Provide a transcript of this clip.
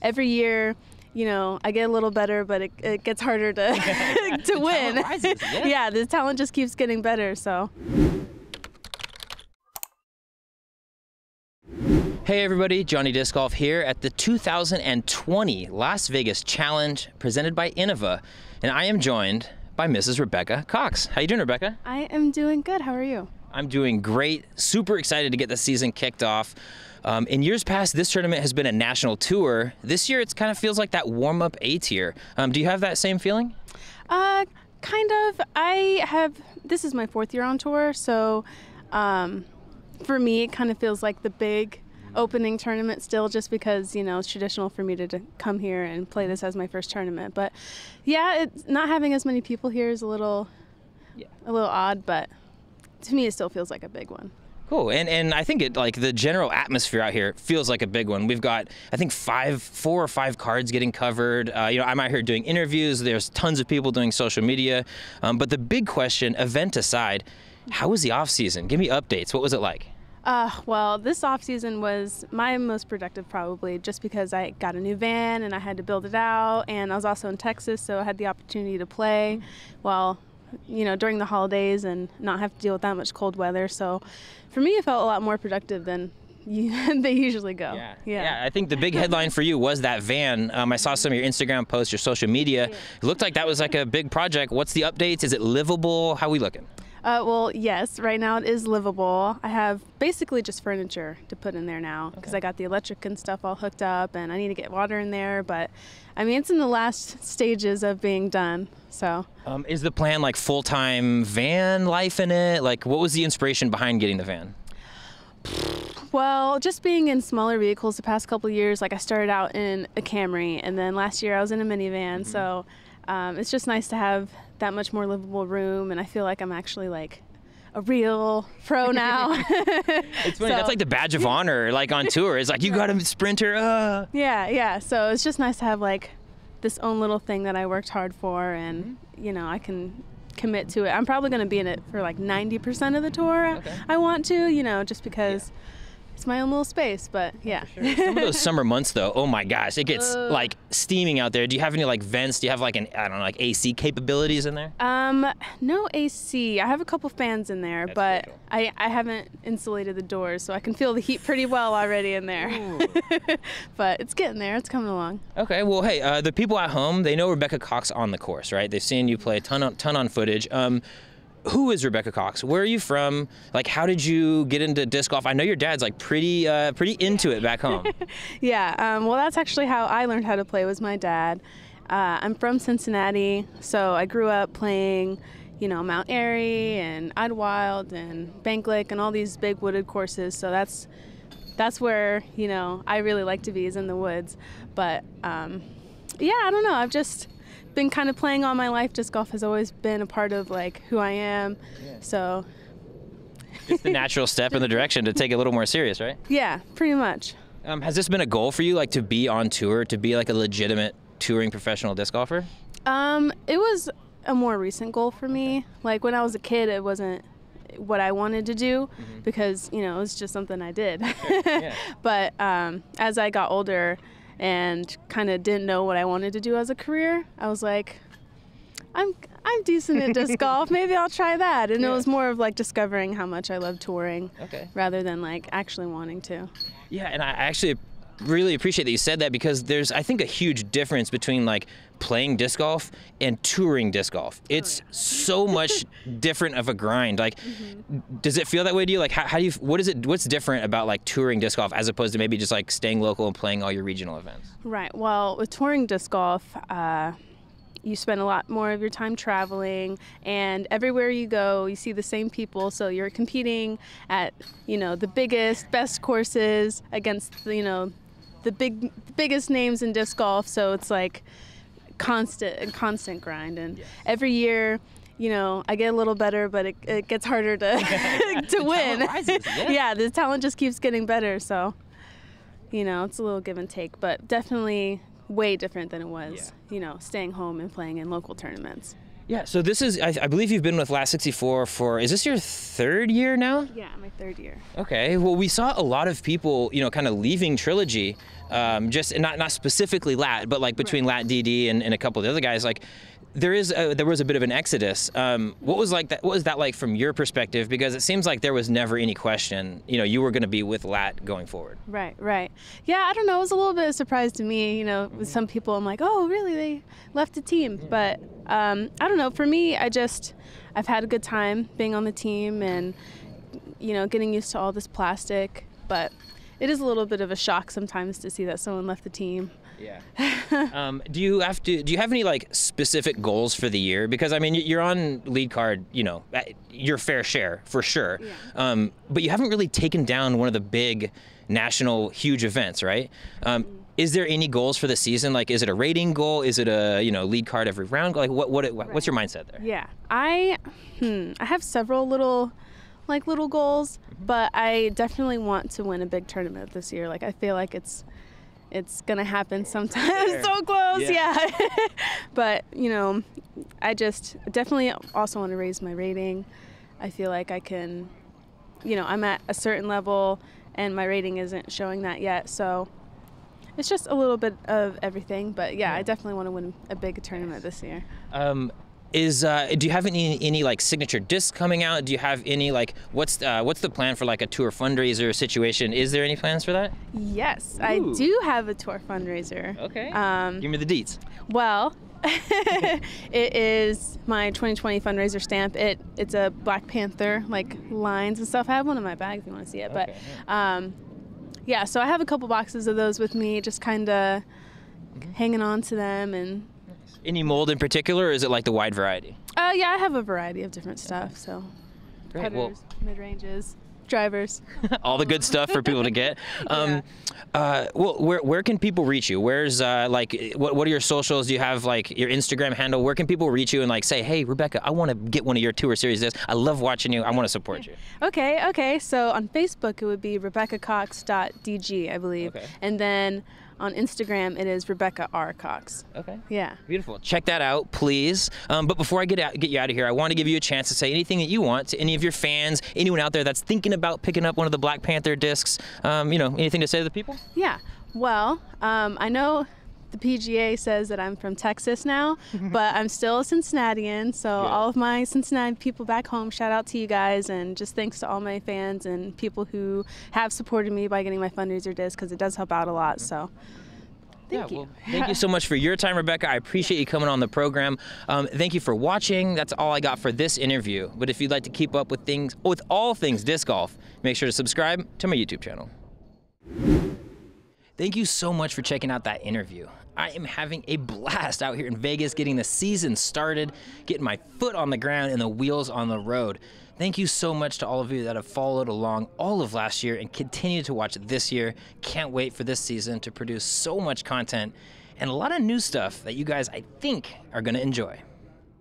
every year, I get a little better, but it gets harder to to win. Rises, yeah. Yeah, the talent just keeps getting better. So. Hey everybody, Johnny Disc Golf here at the 2020 Las Vegas Challenge presented by Innova, and I am joined by Mrs. Rebecca Cox. How you doing, Rebecca? I am doing good. How are you? I'm doing great. Super excited to get the season kicked off. In years past, this tournament has been a national tour. This year, it kind of feels like that warm-up A tier. Do you have that same feeling? Kind of. This is my 4th year on tour, so for me, it kind of feels like the big opening tournament still, just because, it's traditional for me to come here and play this as my first tournament. But yeah, not having as many people here is a little odd, but to me, it still feels like a big one. Cool, and I think the general atmosphere out here feels like a big one. We've got, I think, 4 or 5 cards getting covered. I'm out here doing interviews. There's tons of people doing social media. But the big question, event aside, how was the off season? Give me updates. What was it like? Well, this off season was my most productive, probably, just because I got a new van and I had to build it out, and I was also in Texas, so I had the opportunity to play during the holidays and not have to deal with that much cold weather. So for me, it felt a lot more productive than they usually go. Yeah, I think the big headline for you was that van. I saw some of your Instagram posts, your social media. It looked like that was like a big project. What's the updates? Is it livable? How are we looking? Well, yes, right now it is livable. I have basically just furniture to put in there now because I got the electric and stuff all hooked up, and I need to get water in there. But I mean, it's in the last stages of being done. So, is the plan like full-time van life in it? Like, what was the inspiration behind getting the van? Well, just being in smaller vehicles the past couple of years. Like, I started out in a Camry, and then last year I was in a minivan. So it's just nice to have that much more livable room, and I feel like I'm actually like a real pro now. It's funny, that's like the badge of honor, like on tour. It's like, you got a sprinter. Yeah. So it's just nice to have like this own little thing that I worked hard for, and I can commit to it. I'm probably going to be in it for like 90% of the tour. I want to, just because it's my own little space, but yeah. Sure. Some of those summer months though, oh my gosh, it gets like steaming out there. Do you have any like vents? Do you have like like AC capabilities in there? No AC. I have a couple fans in there, but cool. I haven't insulated the doors, so I can feel the heat pretty well already in there. But it's getting there. It's coming along. Okay, well, hey, the people at home, they know Rebecca Cox on the course, right? They've seen you play a ton on footage. Who is Rebecca Cox? Where are you from? Like, how did you get into disc golf? I know your dad's like pretty into it back home. Yeah, well, that's actually how I learned how to play, was my dad. I'm from Cincinnati, so I grew up playing, Mount Airy and Idlewild and Bank Lake and all these big wooded courses. So that's where, I really like to be, is in the woods. But yeah, I don't know. I've just been kind of playing all my life. Disc golf has always been a part of like who I am. So it's the natural step in the direction to take it a little more serious, right? Yeah, pretty much. Has this been a goal for you, like to be on tour, to be like a legitimate touring professional disc golfer? It was a more recent goal for me. Like when I was a kid, it wasn't what I wanted to do because, it was just something I did. Sure. But as I got older and kind of didn't know what I wanted to do as a career, I was like, I'm decent at disc golf. Maybe I'll try that. And it was more of like discovering how much I love touring rather than like actually wanting to. Yeah, and I actually really appreciate that you said that, because there's, I think, a huge difference between like playing disc golf and touring disc golf. It's so much different of a grind. Like, does it feel that way to you? Like, how do you, what's different about like touring disc golf as opposed to maybe just like staying local and playing all your regional events? Right. Well, with touring disc golf, you spend a lot more of your time traveling, and everywhere you go, you see the same people. So you're competing at, the biggest, best courses against, the biggest names in disc golf. So it's like constant grind. And every year, I get a little better, but it gets harder to to win. Rises, yeah, the talent just keeps getting better. So, it's a little give and take, but definitely way different than it was, staying home and playing in local tournaments. Yeah, so this is, I believe you've been with Lat 64 for, is this your 3rd year now? Yeah, my 3rd year. Okay, well, we saw a lot of people, kind of leaving Trilogy, just not specifically Lat, but like between Lat DD and a couple of the other guys, like there was a bit of an exodus. What was that like from your perspective? Because it seems like there was never any question, you were going to be with Lat going forward. Right. Yeah, I don't know. It was a little bit of a surprise to me. With some people, I'm like, oh, really? They left the team. But I don't know. For me, I've had a good time being on the team and, getting used to all this plastic. But it is a little bit of a shock sometimes to see that someone left the team. Yeah. Do you have any like specific goals for the year? Because I mean, you're on lead card, your fair share for sure. Yeah. But you haven't really taken down one of the big national huge events, right? Is there any goals for the season? Like, is it a rating goal? Is it a lead card every round? Like, what's your mindset there? Yeah, I have several little goals, but I definitely want to win a big tournament this year. Like, I feel like it's gonna happen sometime. So close, yeah. But I just definitely also want to raise my rating. I feel like I can, I'm at a certain level and my rating isn't showing that yet, so it's just a little bit of everything. But yeah, I definitely want to win a big tournament this year. Do you have any like signature discs coming out? Do you have any like what's the plan for like a tour fundraiser situation? Is there any plans for that? Yes, Ooh. I do have a tour fundraiser. Okay. Give me the deets. Well, it is my 2020 fundraiser stamp. It's a Black Panther like lines and stuff. I have one in my bag if you want to see it. Okay. But yeah, so I have a couple boxes of those with me, just kind of hanging on to them. And any mold in particular, or is it like the wide variety? Yeah, I have a variety of different stuff. So great. Cutters, mid-ranges, drivers. All the good stuff for people to get. Well, where can people reach you? Where's what are your socials? Do you have like your Instagram handle? Where can people reach you and like say, hey, Rebecca, I want to get one of your tour series discs. I love watching you. I want to support you. Okay. So on Facebook, it would be RebeccaCox.dg, I believe. Okay. And then on Instagram, it is Rebecca R. Cox. Okay. Yeah. Beautiful. Check that out, please. But before I get you out of here, I want to give you a chance to say anything that you want to any of your fans, anyone out there that's thinking about picking up one of the Black Panther discs. Anything to say to the people? Yeah. Well, I know the PGA says that I'm from Texas now, but I'm still a Cincinnatian. So all of my Cincinnati people back home, shout out to you guys, and just thanks to all my fans and people who have supported me by getting my fundraiser disc, because it does help out a lot. So thank you. Well, thank you so much for your time, Rebecca. I appreciate you coming on the program. Thank you for watching. That's all I got for this interview. But if you'd like to keep up with all things disc golf, make sure to subscribe to my YouTube channel. Thank you so much for checking out that interview. I am having a blast out here in Vegas, getting the season started, getting my foot on the ground and the wheels on the road. Thank you so much to all of you that have followed along all of last year and continue to watch this year. Can't wait for this season to produce so much content and a lot of new stuff that you guys, I think, are going to enjoy.